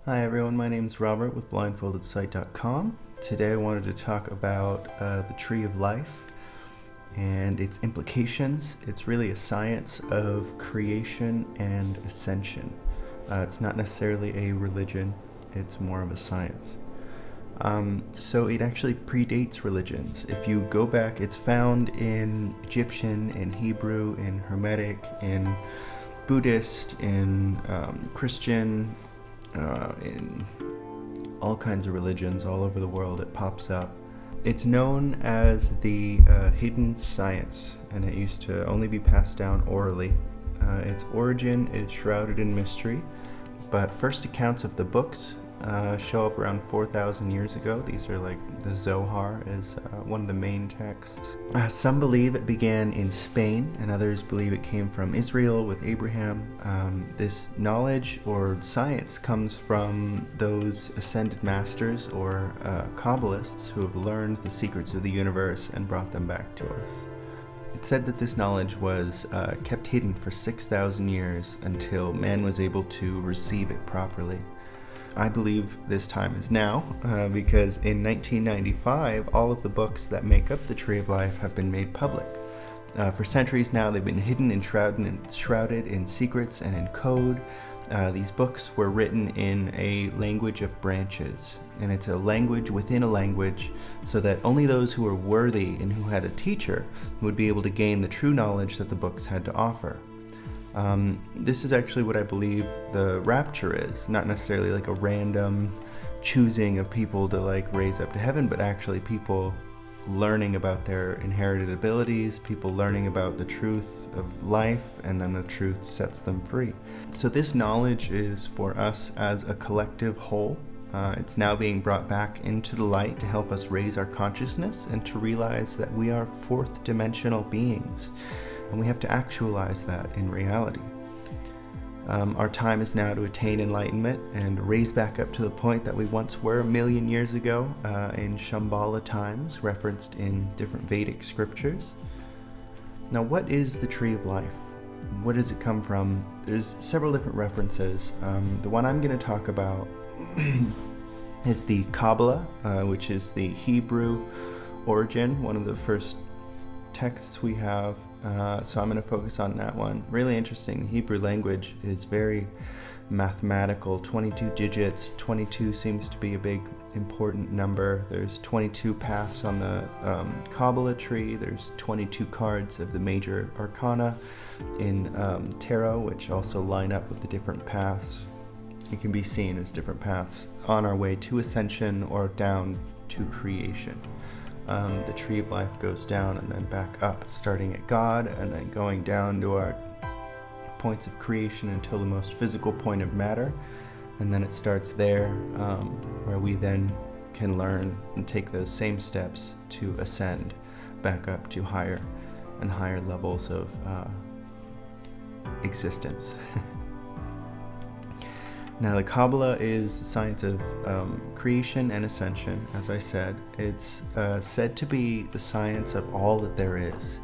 Hi everyone, my name is Robert with blindfoldedsite.com. Today I wanted to talk about the Tree of Life and its implications. It's really a science of creation and ascension. It's not necessarily a religion, it's more of a science. So it actually predates religions. If you go back, it's found in Egyptian, in Hebrew, in Hermetic, in Buddhist, in Christian, in all kinds of religions all over the world. It pops up. It's known as the hidden science, and it used to only be passed down orally. Its origin is shrouded in mystery, but first accounts of the books show up around 4,000 years ago. These are like the Zohar is one of the main texts. Some believe it began in Spain, and others believe it came from Israel with Abraham. This knowledge or science comes from those ascended masters or Kabbalists who have learned the secrets of the universe and brought them back to us. It's said that this knowledge was kept hidden for 6,000 years until man was able to receive it properly. I believe this time is now, because in 1995, all of the books that make up the Tree of Life have been made public. For centuries now, they've been hidden and shrouded in secrets and in code. These books were written in a language of branches, and it's a language within a language, so that only those who were worthy and who had a teacher would be able to gain the true knowledge that the books had to offer. This is actually what I believe the rapture is, not necessarily like a random choosing of people to like raise up to heaven, but actually people learning about their inherited abilities, people learning about the truth of life, and then the truth sets them free. So this knowledge is for us as a collective whole. It's now being brought back into the light to help us raise our consciousness and to realize that we are fourth dimensional beings. And we have to actualize that in reality. Our time is now to attain enlightenment and raise back up to the point that we once were 1,000,000 years ago in Shambhala times, referenced in different Vedic scriptures. Now, what is the Tree of Life? Where does it come from? There's several different references. The one I'm going to talk about is the Kabbalah, which is the Hebrew origin, one of the first texts we have, so I'm going to focus on that one. Really interesting. The Hebrew language is very mathematical. 22 digits. 22 seems to be a big important number. There's 22 paths on the Kabbalah tree. There's 22 cards of the major arcana in tarot, which also line up with the different paths. It can be seen as different paths on our way to ascension or down to creation. The Tree of Life goes down and then back up, starting at God and then going down to our points of creation until the most physical point of matter, and then it starts there, where we then can learn and take those same steps to ascend back up to higher and higher levels of existence. Now, the Kabbalah is the science of creation and ascension. As I said, it's said to be the science of all that there is.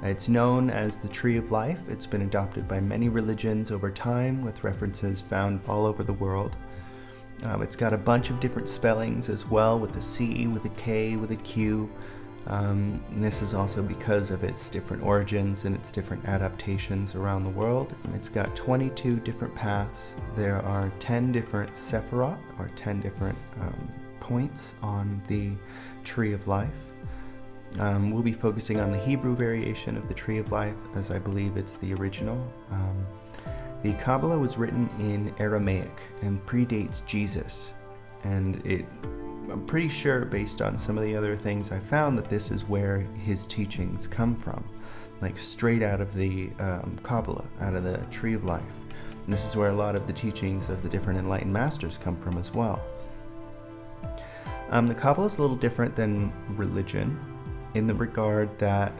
It's known as the Tree of Life. It's been adopted by many religions over time, with references found all over the world. It's got a bunch of different spellings as well, with a C, with a K, with a Q. And this is also because of its different origins and its different adaptations around the world. It's got 22 different paths. There are 10 different Sephirot, or 10 different points on the Tree of Life. We'll be focusing on the Hebrew variation of the Tree of Life, as I believe it's the original. The Kabbalah was written in Aramaic and predates Jesus, and I'm pretty sure, based on some of the other things I found, that this is where his teachings come from, like straight out of the Kabbalah, out of the Tree of Life. And this is where a lot of the teachings of the different enlightened masters come from as well. The Kabbalah is a little different than religion in the regard that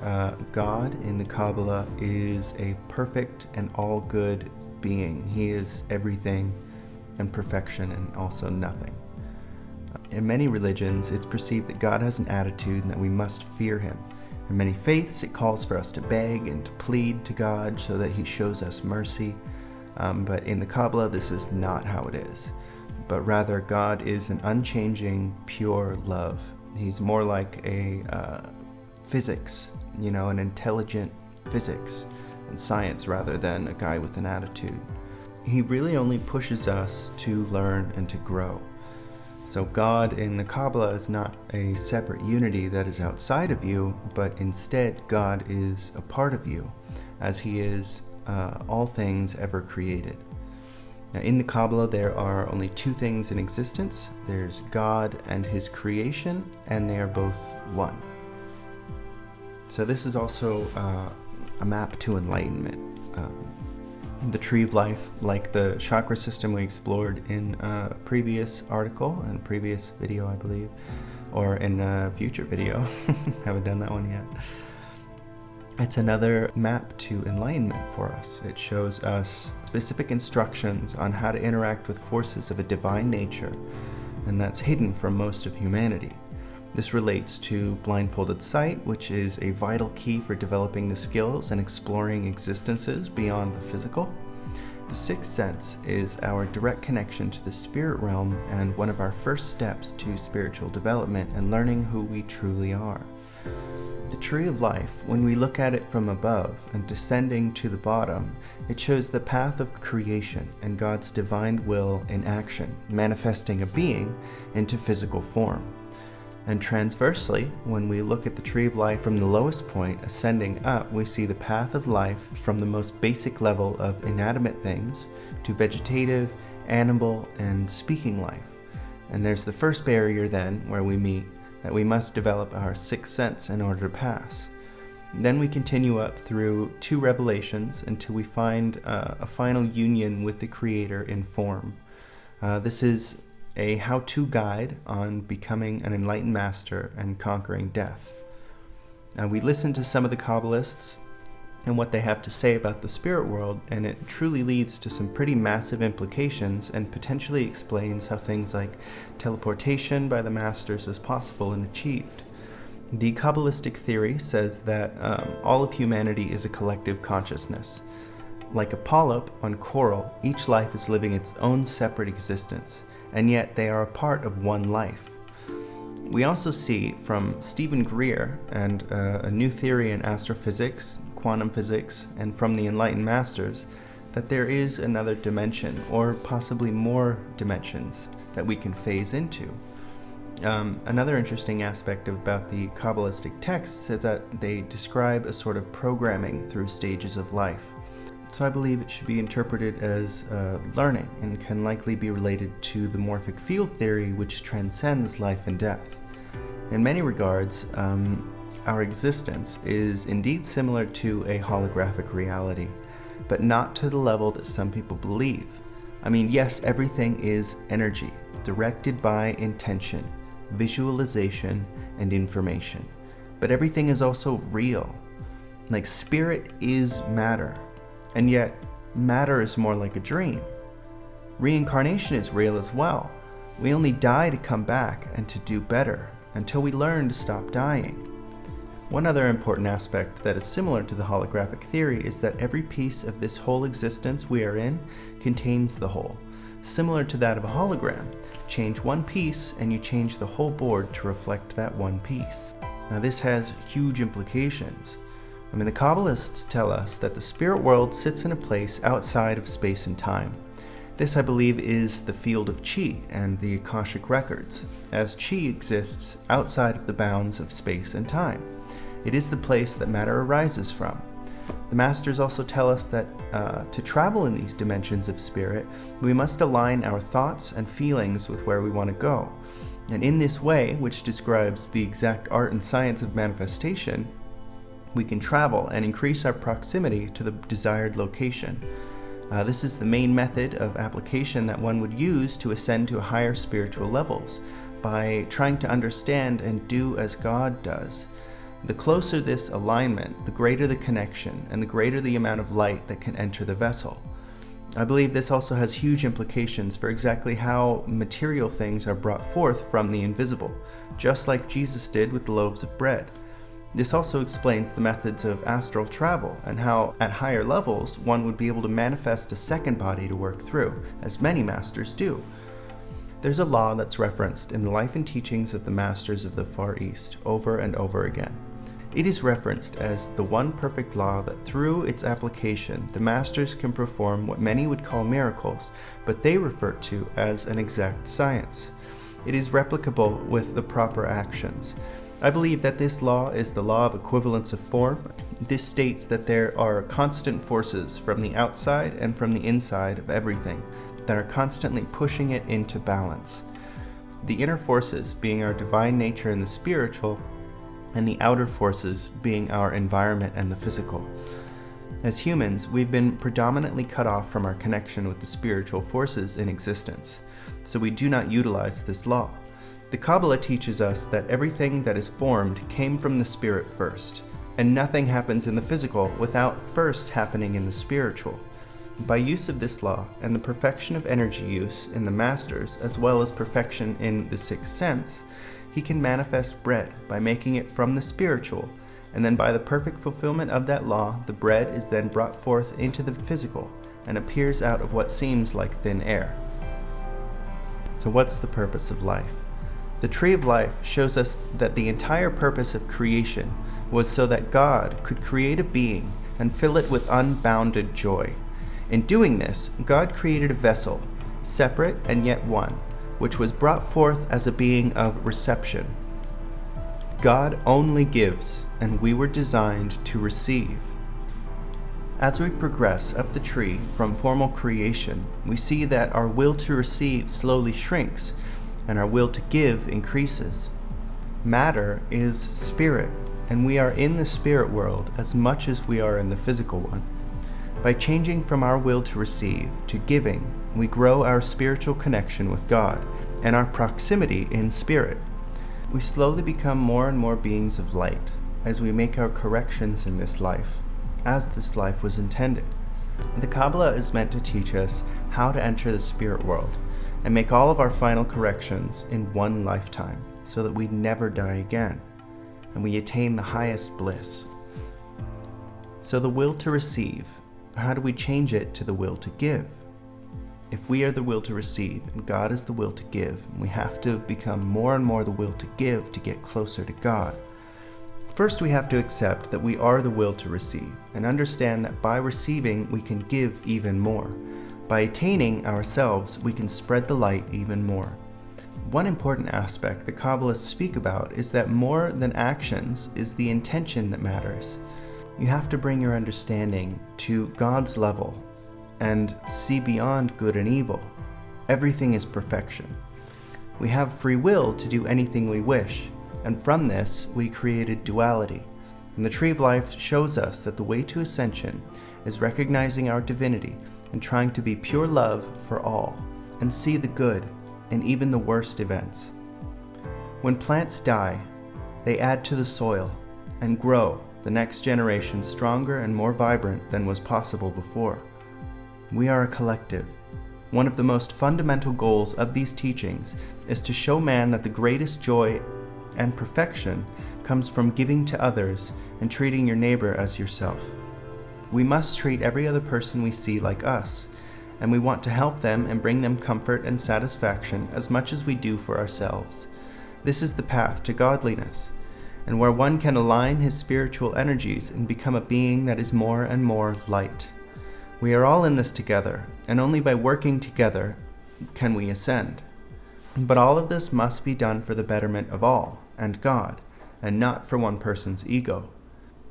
God in the Kabbalah is a perfect and all-good being. He is everything and perfection and also nothing. In many religions, it's perceived that God has an attitude and that we must fear him. In many faiths, it calls for us to beg and to plead to God so that He shows us mercy. But in the Kabbalah, this is not how it is. But rather, God is an unchanging, pure love. He's more like a physics, an intelligent physics and science rather than a guy with an attitude. He really only pushes us to learn and to grow. So God in the Kabbalah is not a separate unity that is outside of you, but instead God is a part of you, as He is all things ever created. Now in the Kabbalah there are only two things in existence. There's God and His creation, and they are both one. So this is also a map to enlightenment. The tree of life, like the chakra system we explored in a previous article and previous video, I believe, or in a future video. Haven't done that one yet. It's another map to enlightenment for us. It shows us specific instructions on how to interact with forces of a divine nature, and that's hidden from most of humanity. This relates to blindfolded sight, which is a vital key for developing the skills and exploring existences beyond the physical. The sixth sense is our direct connection to the spirit realm and one of our first steps to spiritual development and learning who we truly are. The tree of life, when we look at it from above and descending to the bottom, it shows the path of creation and God's divine will in action, manifesting a being into physical form. And transversely, when we look at the tree of life from the lowest point, ascending up, we see the path of life from the most basic level of inanimate things to vegetative, animal, and speaking life. And there's the first barrier then, where we meet, that we must develop our sixth sense in order to pass. Then we continue up through two revelations until we find a final union with the Creator in form. This is a how-to guide on becoming an enlightened master and conquering death. We listen to some of the Kabbalists and what they have to say about the spirit world, and it truly leads to some pretty massive implications and potentially explains how things like teleportation by the masters is possible and achieved. The Kabbalistic theory says that all of humanity is a collective consciousness. Like a polyp on coral, each life is living its own separate existence, and yet they are a part of one life. We also see from Stephen Greer and a new theory in astrophysics, quantum physics, and from the enlightened masters that there is another dimension, or possibly more dimensions, that we can phase into. Another interesting aspect about the Kabbalistic texts is that they describe a sort of programming through stages of life. So I believe it should be interpreted as learning and can likely be related to the morphic field theory, which transcends life and death. In many regards, our existence is indeed similar to a holographic reality, but not to the level that some people believe. I mean, yes, everything is energy, directed by intention, visualization, and information. But everything is also real. Like, spirit is matter. And yet, matter is more like a dream. Reincarnation is real as well. We only die to come back and to do better, until we learn to stop dying. One other important aspect that is similar to the holographic theory is that every piece of this whole existence we are in contains the whole. Similar to that of a hologram. Change one piece and you change the whole board to reflect that one piece. Now this has huge implications. The Kabbalists tell us that the spirit world sits in a place outside of space and time. This, I believe, is the field of Chi and the Akashic records, as Chi exists outside of the bounds of space and time. It is the place that matter arises from. The Masters also tell us that to travel in these dimensions of spirit, we must align our thoughts and feelings with where we want to go. And in this way, which describes the exact art and science of manifestation, we can travel and increase our proximity to the desired location. This is the main method of application that one would use to ascend to higher spiritual levels, by trying to understand and do as God does. The closer this alignment, the greater the connection, and the greater the amount of light that can enter the vessel. I believe this also has huge implications for exactly how material things are brought forth from the invisible, just like Jesus did with the loaves of bread. This also explains the methods of astral travel and how, at higher levels, one would be able to manifest a second body to work through, as many masters do. There's a law that's referenced in the life and teachings of the masters of the Far East over and over again. It is referenced as the one perfect law that through its application the masters can perform what many would call miracles, but they refer to as an exact science. It is replicable with the proper actions. I believe that this law is the law of equivalence of form. This states that there are constant forces from the outside and from the inside of everything that are constantly pushing it into balance. The inner forces being our divine nature and the spiritual, and the outer forces being our environment and the physical. As humans, we've been predominantly cut off from our connection with the spiritual forces in existence, so we do not utilize this law. The Kabbalah teaches us that everything that is formed came from the spirit first, and nothing happens in the physical without first happening in the spiritual. By use of this law and the perfection of energy use in the masters, as well as perfection in the sixth sense, he can manifest bread by making it from the spiritual, and then by the perfect fulfillment of that law, the bread is then brought forth into the physical and appears out of what seems like thin air. So what's the purpose of life? The tree of life shows us that the entire purpose of creation was so that God could create a being and fill it with unbounded joy. In doing this, God created a vessel, separate and yet one, which was brought forth as a being of reception. God only gives, and we were designed to receive. As we progress up the tree from formal creation, we see that our will to receive slowly shrinks, and our will to give increases. Matter is spirit, and we are in the spirit world as much as we are in the physical one. By changing from our will to receive to giving, we grow our spiritual connection with God and our proximity in spirit. We slowly become more and more beings of light as we make our corrections in this life, as this life was intended. The Kabbalah is meant to teach us how to enter the spirit world and make all of our final corrections in one lifetime so that we never die again and we attain the highest bliss. So the will to receive, how do we change it to the will to give? If we are the will to receive and God is the will to give, we have to become more and more the will to give to get closer to God. First, we have to accept that we are the will to receive and understand that by receiving, we can give even more. By attaining ourselves, we can spread the light even more. One important aspect the Kabbalists speak about is that more than actions is the intention that matters. You have to bring your understanding to God's level and see beyond good and evil. Everything is perfection. We have free will to do anything we wish, and from this we created duality. And the Tree of Life shows us that the way to ascension is recognizing our divinity and trying to be pure love for all, and see the good in even the worst events. When plants die, they add to the soil and grow the next generation stronger and more vibrant than was possible before. We are a collective. One of the most fundamental goals of these teachings is to show man that the greatest joy and perfection comes from giving to others and treating your neighbor as yourself. We must treat every other person we see like us, and we want to help them and bring them comfort and satisfaction as much as we do for ourselves. This is the path to godliness, and where one can align his spiritual energies and become a being that is more and more light. We are all in this together, and only by working together can we ascend. But all of this must be done for the betterment of all, and God, and not for one person's ego.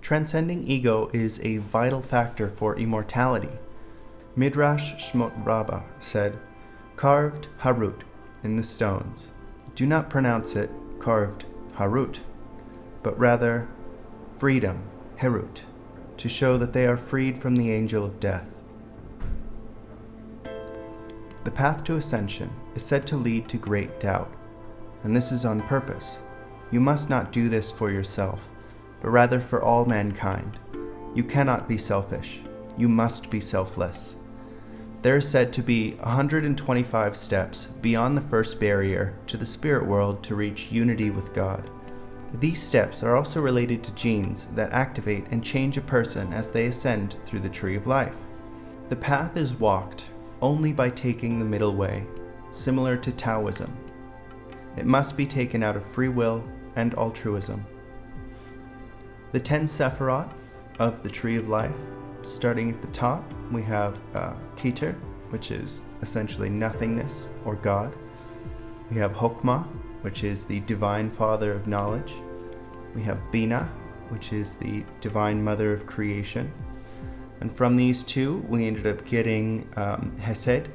Transcending ego is a vital factor for immortality. Midrash Shmot Rabbah said, "Carved Harut in the stones. Do not pronounce it carved Harut, but rather freedom, Herut, to show that they are freed from the angel of death." The path to ascension is said to lead to great doubt, and this is on purpose. You must not do this for yourself, but rather for all mankind. You cannot be selfish. You must be selfless. There is said to be 125 steps beyond the first barrier to the spirit world to reach unity with God. These steps are also related to genes that activate and change a person as they ascend through the tree of life. The path is walked only by taking the middle way, similar to Taoism. It must be taken out of free will and altruism. The 10 Sephirot of the tree of life, starting at the top, we have Keter, which is essentially nothingness or God. We have Hokmah, which is the divine father of knowledge. We have Bina, which is the divine mother of creation. And from these two, we ended up getting Hesed,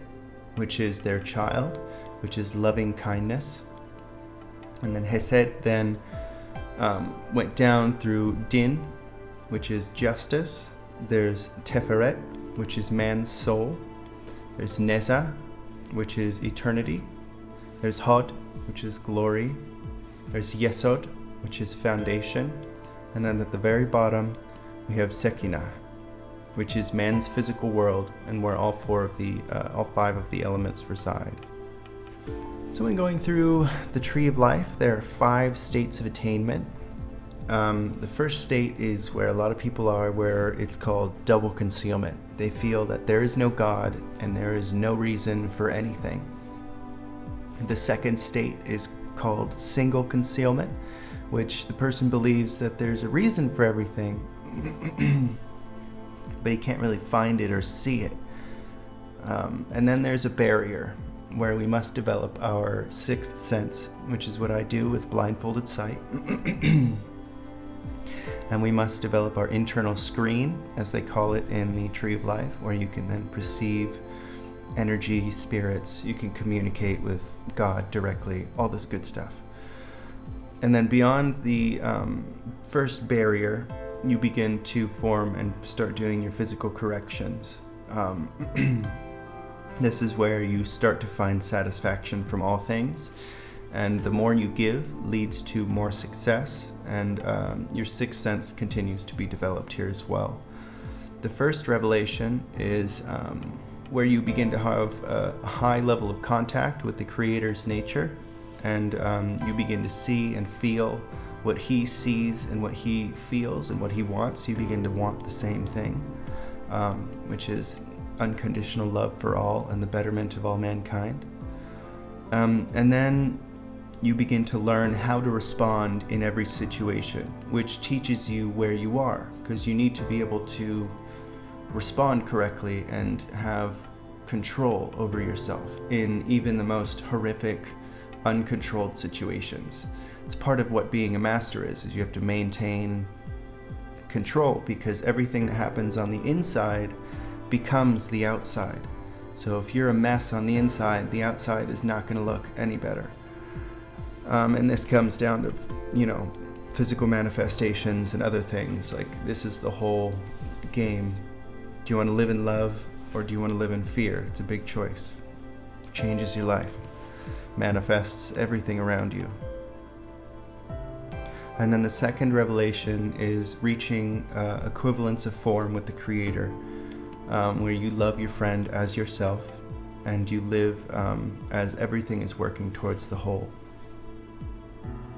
which is their child, which is loving kindness. And then Hesed then went down through Din, which is justice. There's Teferet, which is man's soul. There's Neza, which is eternity. There's Hod, which is glory. There's Yesod, which is foundation. And then at the very bottom, we have Sekinah, which is man's physical world, and where all five of the elements reside. So in going through the tree of life, there are 5 states of attainment. The first state is where a lot of people are, where it's called double concealment. They feel that there is no God and there is no reason for anything. The second state is called single concealment, which the person believes that there's a reason for everything, but he can't really find it or see it. And then there's a barrier, where we must develop our 6th sense, which is what I do with blindfolded sight. And we must develop our internal screen, as they call it in the Tree of Life, where you can then perceive energy, spirits, you can communicate with God directly, all this good stuff. And then beyond the first barrier, you begin to form and start doing your physical corrections. This is where you start to find satisfaction from all things, and the more you give leads to more success, and your 6th sense continues to be developed here as well. The first revelation is where you begin to have a high level of contact with the Creator's nature, and you begin to see and feel what He sees and what He feels and what He wants. You begin to want the same thing, which is unconditional love for all and the betterment of all mankind. And then you begin to learn how to respond in every situation, which teaches you where you are, because you need to be able to respond correctly and have control over yourself in even the most horrific, uncontrolled situations. It's part of what being a master is you have to maintain control, because everything that happens on the inside becomes the outside. So if you're a mess on the inside, the outside is not going to look any better. And this comes down to, physical manifestations and other things. Like, this is the whole game. Do you want to live in love, or do you want to live in fear? It's a big choice. It changes your life. Manifests everything around you. And then the second revelation is reaching equivalence of form with the Creator, where you love your friend as yourself, and you live as everything is working towards the whole.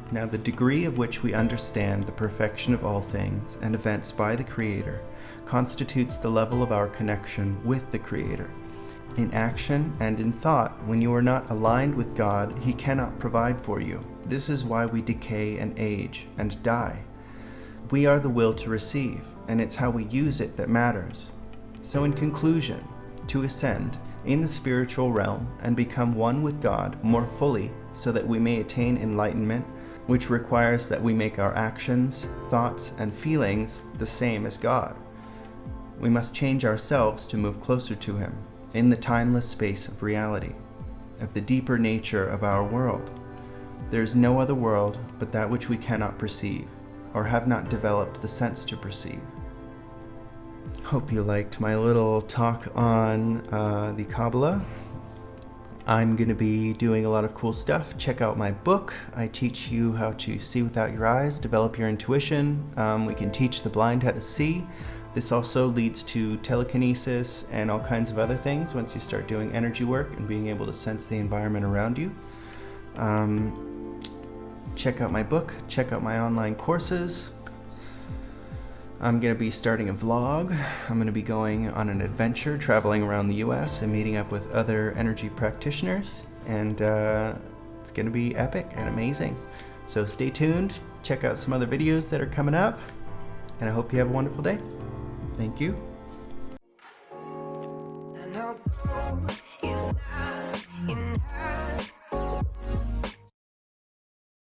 Now, the degree of which we understand the perfection of all things and events by the Creator constitutes the level of our connection with the Creator. In action and in thought, when you are not aligned with God, He cannot provide for you. This is why we decay and age and die. We are the will to receive, and it's how we use it that matters. So in conclusion, to ascend in the spiritual realm and become one with God more fully, so that we may attain enlightenment, which requires that we make our actions, thoughts, and feelings the same as God. We must change ourselves to move closer to Him in the timeless space of reality, of the deeper nature of our world. There is no other world but that which we cannot perceive, or have not developed the sense to perceive. Hope you liked my little talk on the Kabbalah. I'm going to be doing a lot of cool stuff. Check out my book. I teach you how to see without your eyes, develop your intuition. We can teach the blind how to see. This also leads to telekinesis and all kinds of other things once you start doing energy work and being able to sense the environment around you. check out my book, check out my online courses. I'm going to be starting a vlog. I'm going to be going on an adventure, traveling around the US and meeting up with other energy practitioners. And it's going to be epic and amazing. So stay tuned, check out some other videos that are coming up, and I hope you have a wonderful day. Thank you. And our goal is not in